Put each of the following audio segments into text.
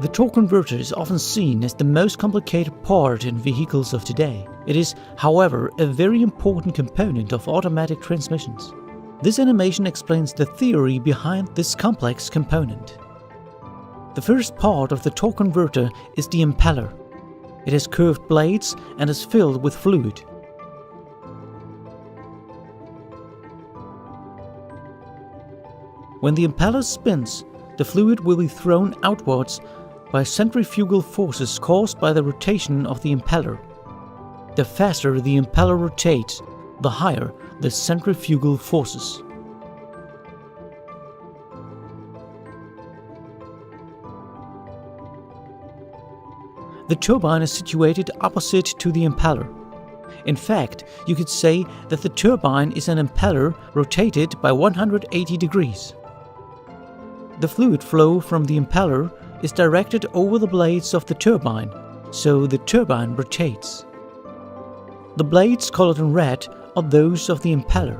The torque converter is often seen as the most complicated part in vehicles of today. It is, however, a very important component of automatic transmissions. This animation explains the theory behind this complex component. The first part of the torque converter is the impeller. It has curved blades and is filled with fluid. When the impeller spins, the fluid will be thrown outwards by centrifugal forces caused by the rotation of the impeller. The faster the impeller rotates, the higher the centrifugal forces. The turbine is situated opposite to the impeller. In fact, you could say that the turbine is an impeller rotated by 180 degrees. The fluid flow from the impeller is directed over the blades of the turbine, so the turbine rotates. The blades colored in red are those of the impeller.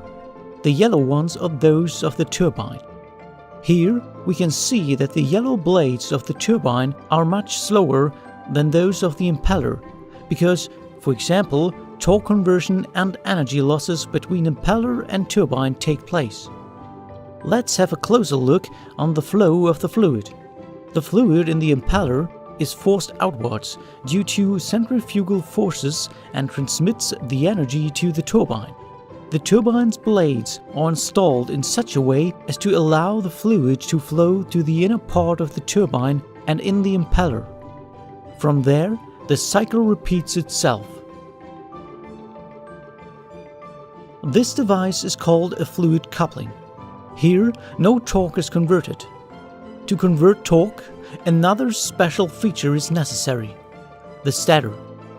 The yellow ones are those of the turbine. Here we can see that the yellow blades of the turbine are much slower than those of the impeller, because, for example, torque conversion and energy losses between impeller and turbine take place. Let's have a closer look on the flow of the fluid. The fluid in the impeller is forced outwards due to centrifugal forces and transmits the energy to the turbine. The turbine's blades are installed in such a way as to allow the fluid to flow to the inner part of the turbine and in the impeller. From there, the cycle repeats itself. This device is called a fluid coupling. Here, no torque is converted. To convert torque, another special feature is necessary: the stator,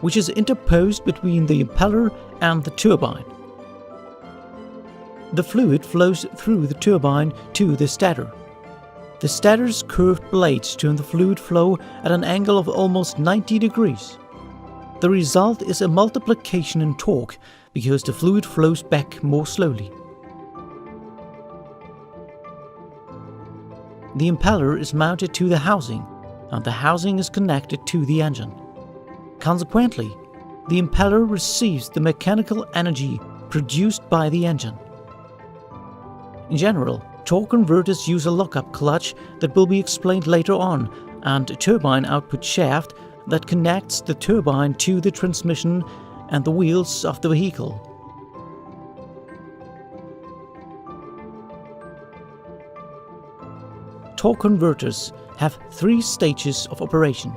which is interposed between the impeller and the turbine. The fluid flows through the turbine to the stator. The stator's curved blades turn the fluid flow at an angle of almost 90 degrees. The result is a multiplication in torque because the fluid flows back more slowly. The impeller is mounted to the housing, and the housing is connected to the engine. Consequently, the impeller receives the mechanical energy produced by the engine. In general, torque converters use a lockup clutch that will be explained later on, and a turbine output shaft that connects the turbine to the transmission and the wheels of the vehicle. Torque converters have 3 stages of operation.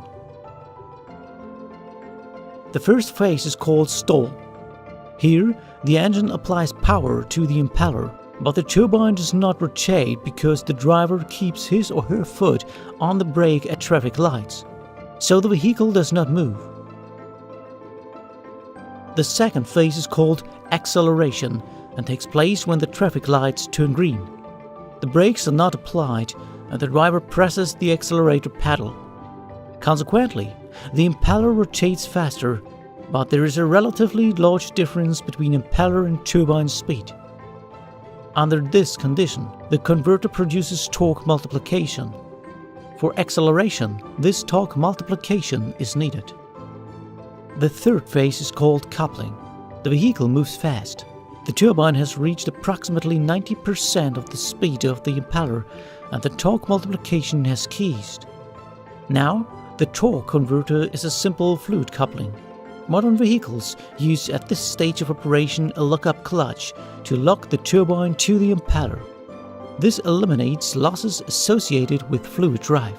The first phase is called stall. Here, the engine applies power to the impeller, but the turbine does not rotate because the driver keeps his or her foot on the brake at traffic lights, so the vehicle does not move. The second phase is called acceleration and takes place when the traffic lights turn green. The brakes are not applied, and the driver presses the accelerator pedal. Consequently, the impeller rotates faster, but there is a relatively large difference between impeller and turbine speed. Under this condition, the converter produces torque multiplication. For acceleration, this torque multiplication is needed. The third phase is called coupling. The vehicle moves fast. The turbine has reached approximately 90% of the speed of the impeller, and the torque multiplication has ceased. Now, the torque converter is a simple fluid coupling. Modern vehicles use at this stage of operation a lockup clutch to lock the turbine to the impeller. This eliminates losses associated with fluid drive.